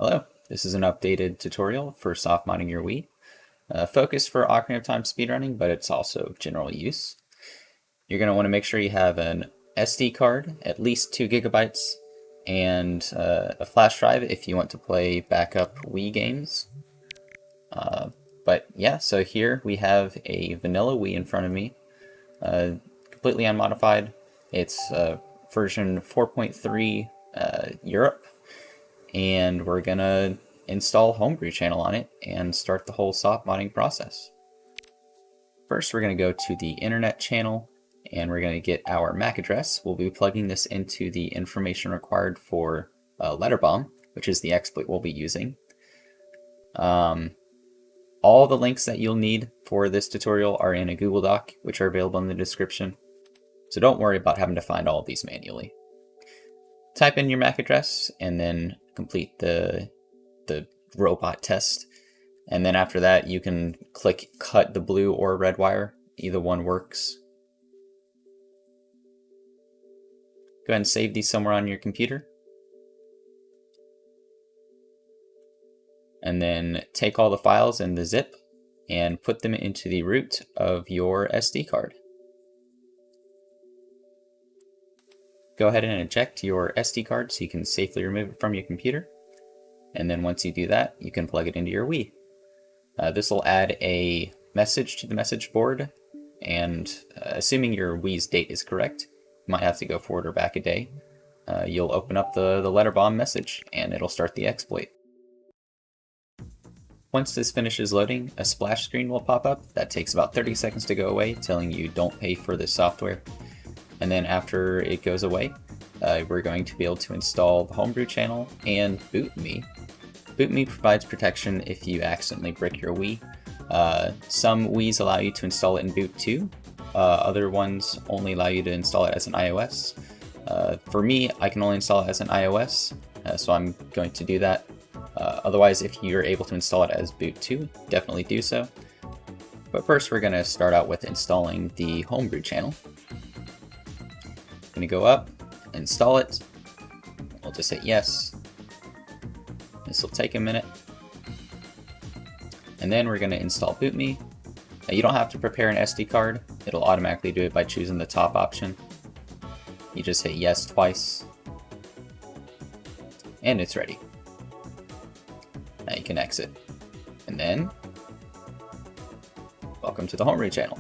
Hello, this is an updated tutorial for softmodding your Wii. Focused for Ocarina of Time speedrunning, but it's also general use. You're going to want to make sure you have an SD card, at least 2 gigabytes, and a flash drive if you want to play backup Wii games. But yeah, so here we have a vanilla Wii in front of me, completely unmodified. It's version 4.3 Europe. And we're gonna install Homebrew Channel on it and start the whole soft modding process. First, we're gonna go to the internet channel and we're gonna get our MAC address. We'll be plugging this into the information required for Letterbomb, which is the exploit we'll be using. All the links that you'll need for this tutorial are in a Google Doc, which are available in the description. So don't worry about having to find all of these manually. Type in your MAC address and then complete the robot test. And then after that, you can click cut the blue or red wire. Either one works. Go ahead and save these somewhere on your computer. And then take all the files in the zip and put them into the root of your SD card. Go ahead and eject your SD card so you can safely remove it from your computer. And then once you do that, you can plug it into your Wii. This will add a message to the message board, and assuming your Wii's date is correct, you might have to go forward or back a day. You'll open up the Letterbomb message and it'll start the exploit. Once this finishes loading, a splash screen will pop up that takes about 30 seconds to go away, telling you don't pay for this software. And then after it goes away, we're going to be able to install the Homebrew Channel and BootMii. BootMii provides protection if you accidentally brick your Wii. Some Wiis allow you to install it in Boot 2. Other ones only allow you to install it as an iOS. For me, I can only install it as an iOS, so I'm going to do that. Otherwise, if you're able to install it as Boot 2, definitely do so. But first, we're going to start out with installing the Homebrew Channel. Going to go up, install it. We'll just hit yes. This will take a minute. And then we're going to install BootMii. Now, you don't have to prepare an SD card. It'll automatically do it by choosing the top option. You just hit yes twice. And it's ready. Now you can exit. And then, welcome to the Homebrew Channel.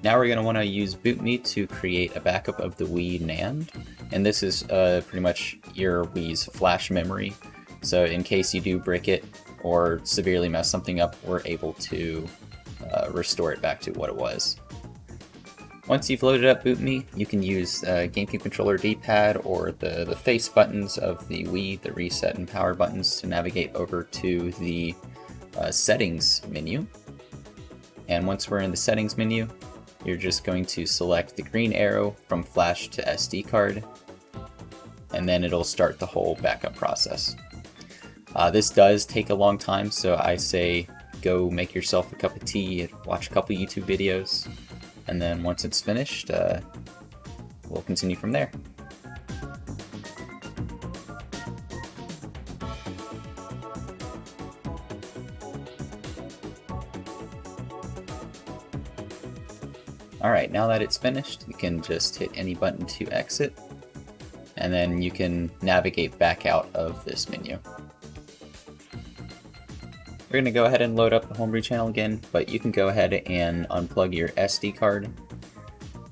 Now we're going to want to use BootMii to create a backup of the Wii NAND, and this is pretty much your Wii's flash memory, so in case you do brick it or severely mess something up, we're able to restore it back to what it was. Once you've loaded up BootMii, you can use GameCube controller D-pad or the face buttons of the Wii, the reset and power buttons, to navigate over to the settings menu. And once we're in the settings menu, you're just going to select the green arrow from flash to SD card, and then it'll start the whole backup process. This does take a long time, so I say go make yourself a cup of tea, watch a couple YouTube videos, and then once it's finished, we'll continue from there. Alright, now that it's finished, you can just hit any button to exit, and then you can navigate back out of this menu. We're going to go ahead and load up the Homebrew Channel again, but you can go ahead and unplug your SD card,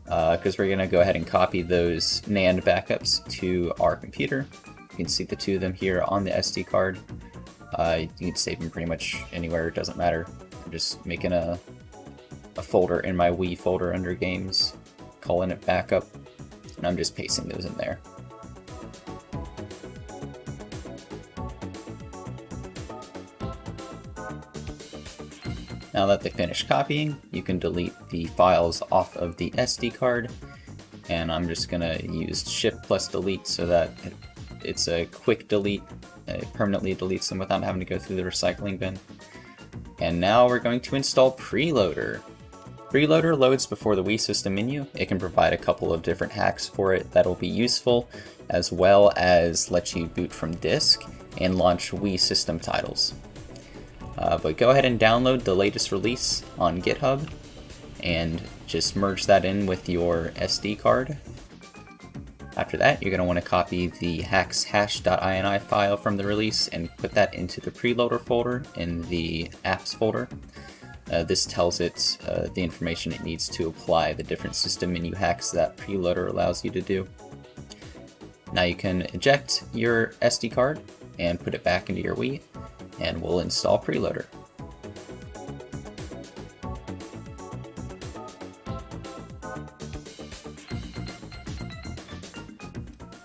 because we're going to go ahead and copy those NAND backups to our computer. You can see the two of them here on the SD card. You can save them pretty much anywhere, it doesn't matter. I'm just making a folder in my Wii folder under games, calling it backup, and I'm just pasting those in there. Now that they finished copying, you can delete the files off of the SD card, and I'm just going to use Shift plus Delete so that it's a quick delete. It permanently deletes them without having to go through the recycling bin. And now we're going to install Priiloader. Priiloader loads before the Wii System menu. It can provide a couple of different hacks for it that'll be useful, as well as let you boot from disk and launch Wii system titles. But go ahead and download the latest release on GitHub and just merge that in with your SD card. After that, you're going to want to copy the hash.ini file from the release and put that into the Priiloader folder in the apps folder. This tells it the information it needs to apply the different system menu hacks that Priiloader allows you to do. Now you can eject your SD card and put it back into your Wii, and we'll install Priiloader.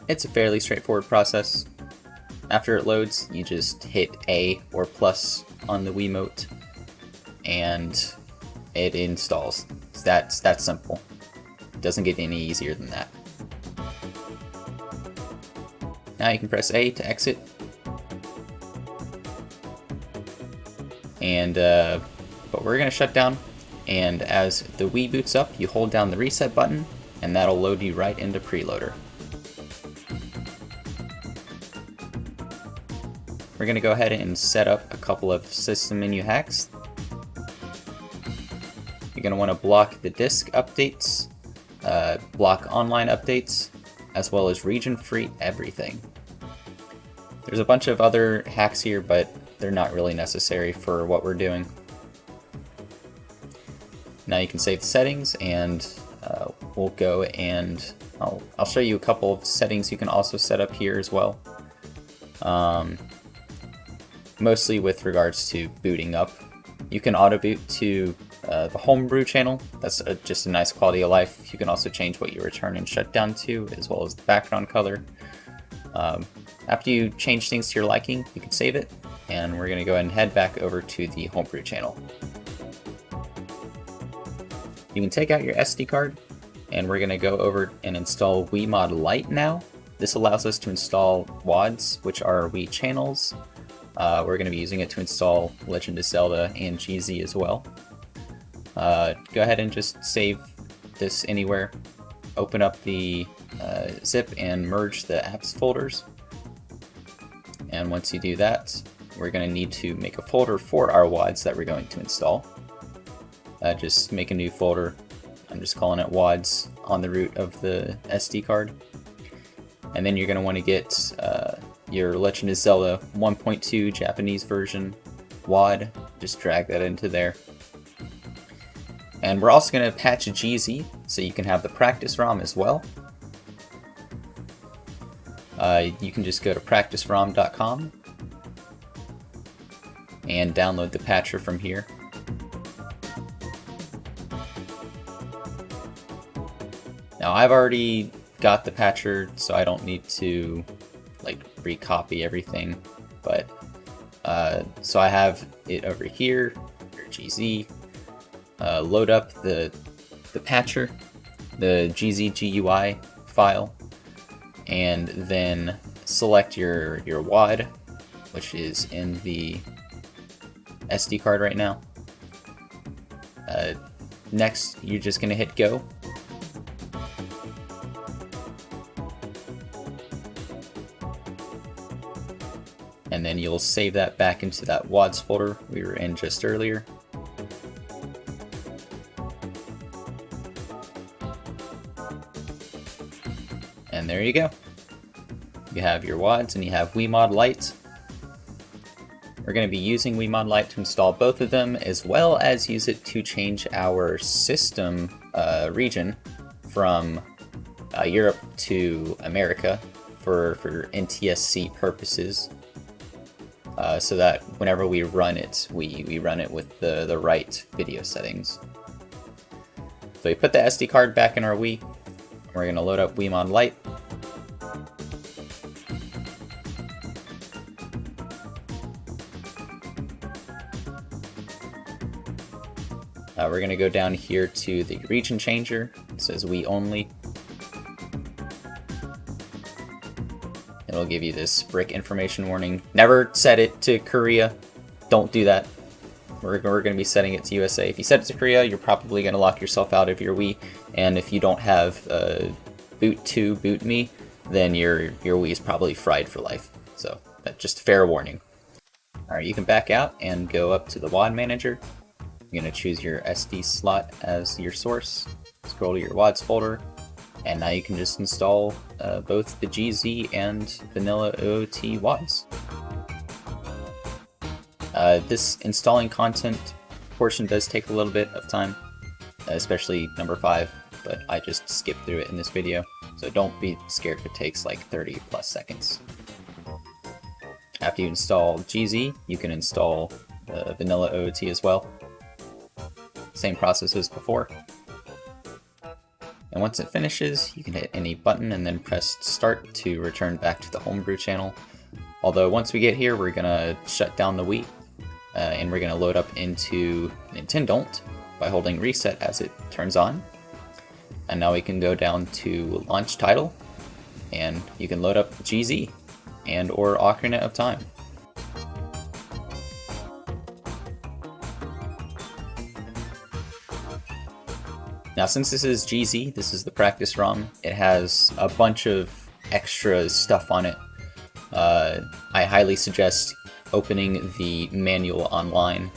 It's a fairly straightforward process. After it loads, you just hit A or plus on the Wiimote, and it installs. That's that simple. It doesn't get any easier than that. Now you can press A to exit. And but we're gonna shut down, and as the Wii boots up, you hold down the reset button, and that'll load you right into Priiloader. We're gonna go ahead and set up a couple of system menu hacks. You're gonna want to block the disk updates, block online updates, as well as region-free everything. There's a bunch of other hacks here, but they're not really necessary for what we're doing. Now you can save the settings, and we'll go and I'll show you a couple of settings you can also set up here as well. Mostly with regards to booting up. You can auto boot to the Homebrew Channel. That's just a nice quality of life. You can also change what you return and shut down to, as well as the background color. After you change things to your liking, you can save it, and we're going to go ahead and head back over to the Homebrew Channel. You can take out your SD card, and we're going to go over and install Wiimod Lite now. This allows us to install WADs, which are Wii channels. We're going to be using it to install Legend of Zelda and GZ as well. Go ahead and just save this anywhere. Open up the zip and merge the apps folders. And once you do that, we're going to need to make a folder for our WADs that we're going to install. Just make a new folder. I'm just calling it WADs on the root of the SD card. And then you're going to want to get your Legend of Zelda 1.2 Japanese version WAD. Just drag that into there. And we're also going to patch GZ, so you can have the Practice Rom as well. You can just go to practicerom.com and download the patcher from here. Now I've already got the patcher, so I don't need to recopy everything, but so I have it over here, or GZ. Load up the patcher, the GZ GUI file, and then select your WAD, which is in the SD card right now. Next, you're just going to hit go. And then you'll save that back into that WADs folder we were in just earlier. And there you go. You have your WADs and you have Wiimod Lite. We're going to be using Wiimod Lite to install both of them, as well as use it to change our system region from Europe to America for NTSC purposes. So that whenever we run it, we run it with the right video settings. So we put the SD card back in our Wii. We're going to load up Wiimod Lite. We're going to go down here to the region changer. It says Wii only. It'll give you this brick information warning. Never set it to Korea. Don't do that. We're going to be setting it to USA. If you set it to Korea, you're probably going to lock yourself out of your Wii. And if you don't have BootMii, then your Wii is probably fried for life. So Just fair warning. Alright, you can back out and go up to the WAD manager. You're going to choose your SD slot as your source, scroll to your WADs folder, and now you can just install both the GZ and vanilla OOT WADs. This installing content portion does take a little bit of time, especially number 5, but I just skipped through it in this video, so don't be scared if it takes like 30 plus seconds. After you install GZ, you can install vanilla OOT as well. Same process as before. And once it finishes, you can hit any button and then press start to return back to the Homebrew channel. Although once we get here, we're gonna shut down the Wii, and we're gonna load up into Nintendont by holding reset as it turns on. And now we can go down to launch title, and you can load up GZ and or Ocarina of Time. Now since this is GZ, this is the Practice Rom, it has a bunch of extra stuff on it. I highly suggest opening the manual online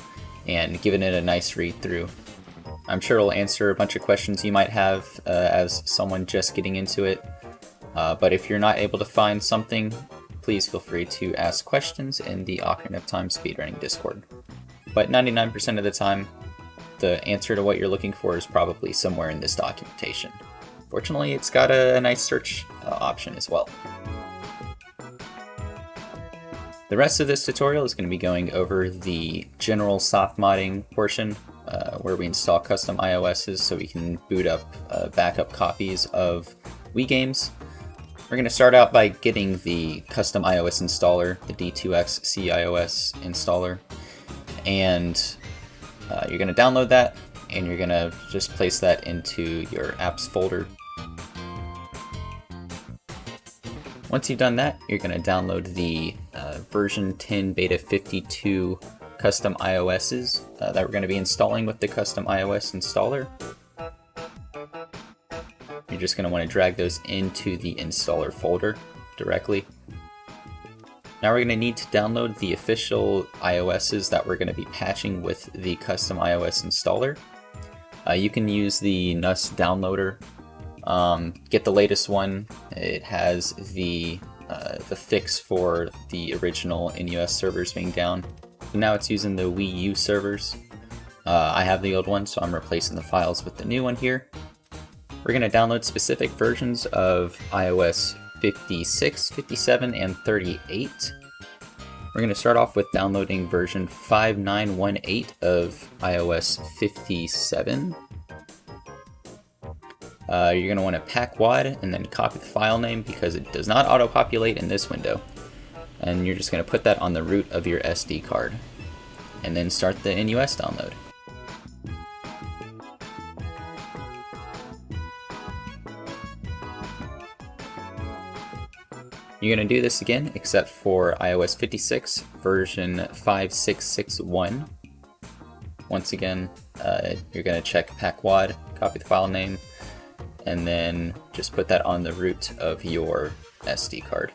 and giving it a nice read through. I'm sure it'll answer a bunch of questions you might have as someone just getting into it, but if you're not able to find something, please feel free to ask questions in the Ocarina of Time Speedrunning Discord. But 99% of the time, the answer to what you're looking for is probably somewhere in this documentation. Fortunately, it's got a nice search option as well. The rest of this tutorial is going to be going over the general softmodding portion, where we install custom iOSs so we can boot up backup copies of Wii games. We're going to start out by getting the custom iOS installer, the D2X CIOS installer, and you're going to download that, and you're going to just place that into your apps folder. Once you've done that, you're going to download the version 10 beta 52 custom iOSs that we're going to be installing with the custom iOS installer. You're just going to want to drag those into the installer folder directly. Now we're going to need to download the official iOSs that we're going to be patching with the custom iOS installer. You can use the NUS downloader. Get the latest one. It has the fix for the original NUS servers being down. Now it's using the Wii U servers. I have the old one, so I'm replacing the files with the new one here. We're going to download specific versions of iOS 56, 57, and 38. We're going to start off with downloading version 5918 of iOS 57. You're going to want to pack WAD and then copy the file name because it does not auto-populate in this window. And you're just going to put that on the root of your SD card. And then start the NUS download. You're going to do this again, except for iOS 56, version 5661. Once again, you're going to check pack WAD, copy the file name, and then just put that on the root of your SD card.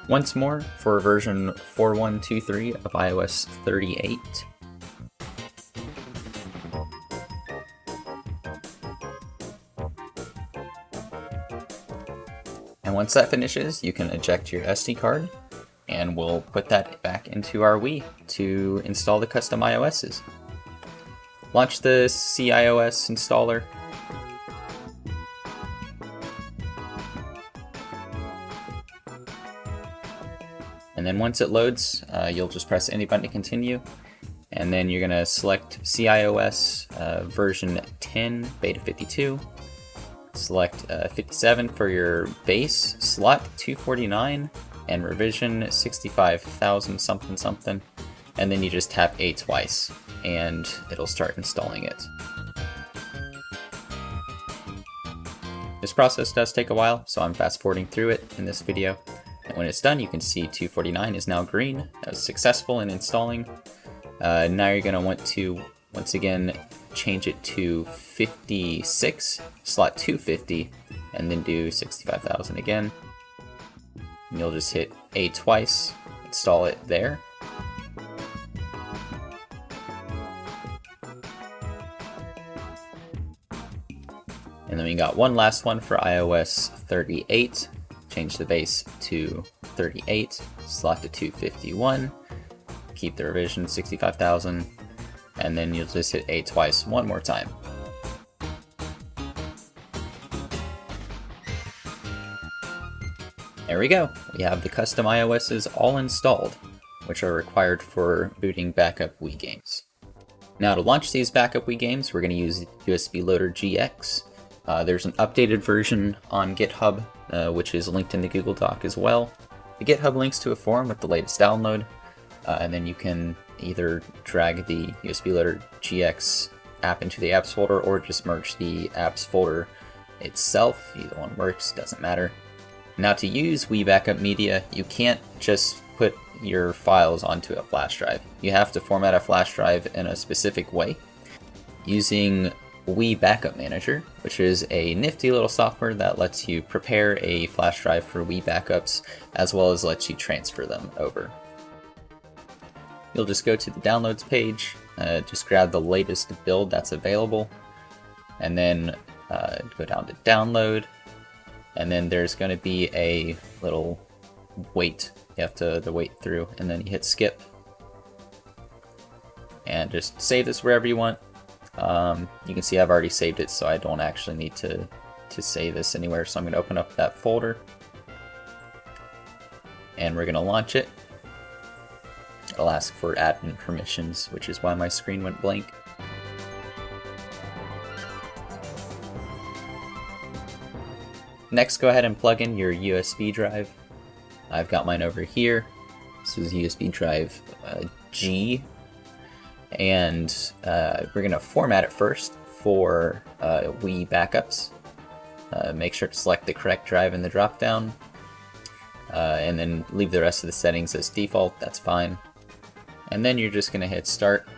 Once more for version 4123 of iOS 38. And once that finishes, you can eject your SD card, and we'll put that back into our Wii to install the custom iOSs. Launch the CIOS installer. And then once it loads, you'll just press any button to continue. And then you're going to select CIOS version 10 beta 52. Select 57 for your base, slot 249, and revision 65,000 something something. And then you just tap A twice, and it'll start installing it. This process does take a while, so I'm fast forwarding through it in this video. And when it's done, you can see 249 is now green. That was successful in installing. Now you're going to want to, once again, change it to 56, slot 250, and then do 65,000 again. And you'll just hit A twice, install it there. And then we got one last one for iOS 38. Change the base to 38, slot to 251, keep the revision 65,000, and then you'll just hit A twice one more time. There we go. We have the custom iOSs all installed, which are required for booting backup Wii games. Now to launch these backup Wii games, we're going to use USB Loader GX. There's an updated version on GitHub, which is linked in the Google Doc as well. The GitHub links to a forum with the latest download, and then you can either drag the USB Loader GX app into the apps folder or just merge the apps folder itself. Either one works, doesn't matter. Now to use Wii Backup Media, you can't just put your files onto a flash drive. You have to format a flash drive in a specific way using Wii Backup Manager, which is a nifty little software that lets you prepare a flash drive for Wii backups, as well as lets you transfer them over. You'll just go to the downloads page, just grab the latest build that's available, and then go down to download, and then there's going to be a little wait. You have to wait through, and then you hit skip, and just save this wherever you want. You can see I've already saved it, so I don't actually need to save this anywhere. So I'm going to open up that folder, and we're going to launch it. It'll ask for admin permissions, which is why my screen went blank. Next, go ahead and plug in your USB drive. I've got mine over here. This is USB drive G. And we're going to format it first for Wii backups. Make sure to select the correct drive in the dropdown, and then leave the rest of the settings as default. That's fine. And then you're just going to hit start.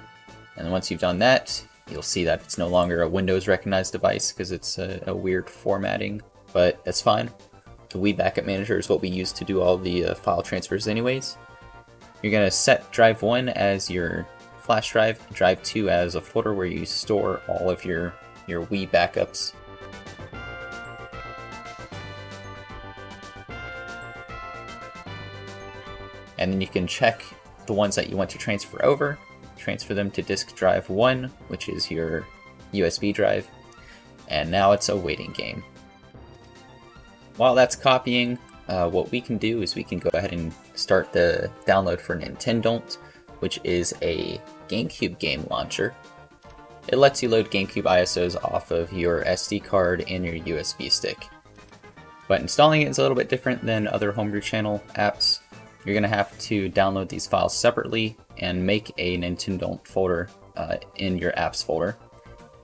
And once you've done that, you'll see that it's no longer a Windows recognized device because it's a weird formatting, but that's fine. The Wii Backup Manager is what we use to do all the file transfers anyways. You're going to set drive 1 as your flash drive, drive 2 as a folder where you store all of your Wii backups. And then you can check the ones that you want to transfer over, transfer them to disk drive 1, which is your USB drive, and now it's a waiting game. While that's copying, what we can do is we can go ahead and start the download for Nintendont, which is a GameCube game launcher. It lets you load GameCube ISOs off of your SD card and your USB stick. But installing it is a little bit different than other Homebrew Channel apps. You're going to have to download these files separately and make a Nintendont folder in your apps folder.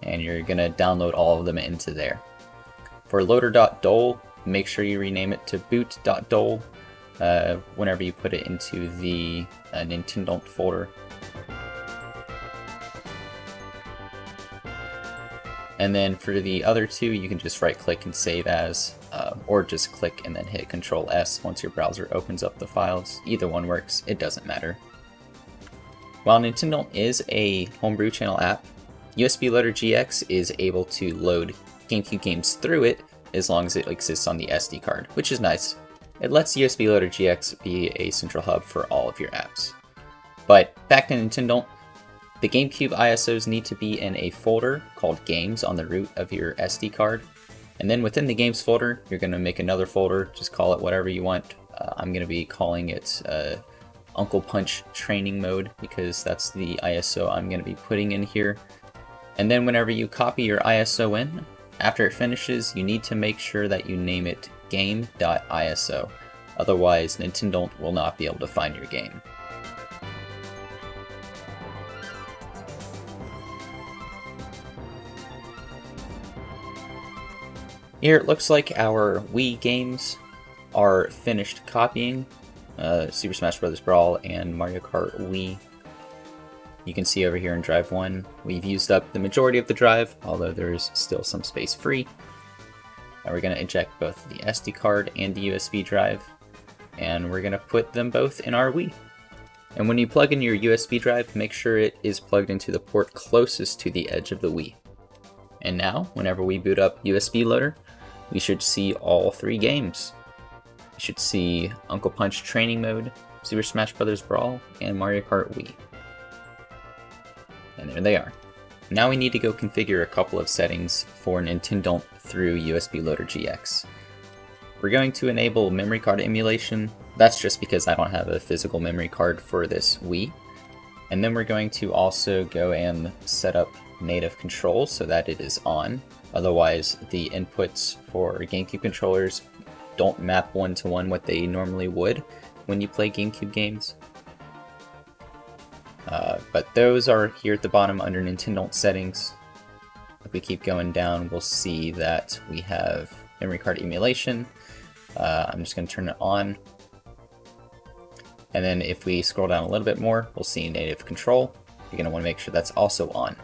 And you're going to download all of them into there. For loader.dol, make sure you rename it to boot.dol whenever you put it into the Nintendont folder. And then for the other two, you can just right click and save as, or just click and then hit Control S once your browser opens up the files. Either one works, it doesn't matter. While Nintendont is a Homebrew Channel app, USB Loader GX is able to load GameCube games through it as long as it exists on the SD card, which is nice. It lets USB Loader GX be a central hub for all of your apps. But back to Nintendont, the GameCube ISOs need to be in a folder called Games on the root of your SD card. And then within the Games folder, you're going to make another folder, just call it whatever you want. I'm going to be calling it Uncle Punch Training Mode because that's the ISO I'm going to be putting in here. And then whenever you copy your ISO in, after it finishes, you need to make sure that you name it game.iso. Otherwise, Nintendont will not be able to find your game. Here it looks like our Wii games are finished copying. Super Smash Bros. Brawl and Mario Kart Wii. You can see over here in drive 1, we've used up the majority of the drive, although there's still some space free. Now we're going to eject both the SD card and the USB drive, and we're going to put them both in our Wii. And when you plug in your USB drive, make sure it is plugged into the port closest to the edge of the Wii. And now, whenever we boot up USB Loader, we should see all 3 games. We should see Uncle Punch Training Mode, Super Smash Bros. Brawl, and Mario Kart Wii. And there they are. Now we need to go configure a couple of settings for Nintendont through USB Loader GX. We're going to enable memory card emulation. That's just because I don't have a physical memory card for this Wii. And then we're going to also go and set up native control so that it is on. Otherwise, the inputs for GameCube controllers don't map one-to-one what they normally would when you play GameCube games. But those are here at the bottom under Nintendont settings. If we keep going down, we'll see that we have memory card emulation. I'm just going to turn it on. And then if we scroll down a little bit more, we'll see native control. You're going to want to make sure that's also on.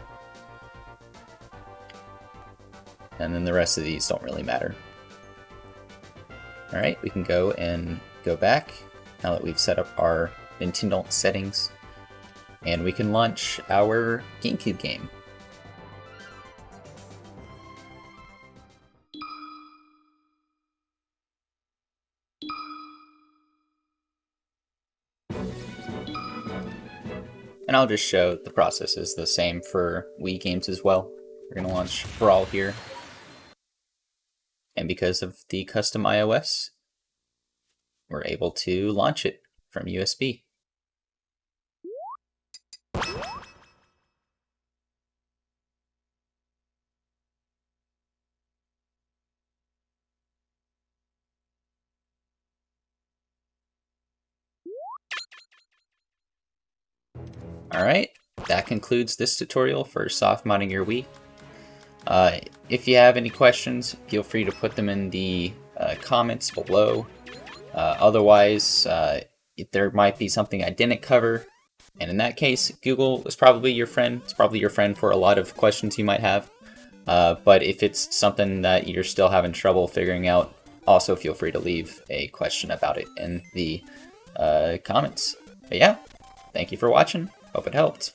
And then the rest of these don't really matter. Alright, we can go back now that we've set up our Nintendont settings. And we can launch our GameCube game. And I'll just show the process is the same for Wii games as well. We're going to launch Brawl here. And because of the custom iOS, we're able to launch it from USB. Alright, that concludes this tutorial for soft modding your Wii. If you have any questions, feel free to put them in the comments below. Otherwise, there might be something I didn't cover, and in that case, Google is probably your friend. It's probably your friend for a lot of questions you might have. But if it's something that you're still having trouble figuring out, also feel free to leave a question about it in the comments. But yeah, thank you for watching. Hope it helped.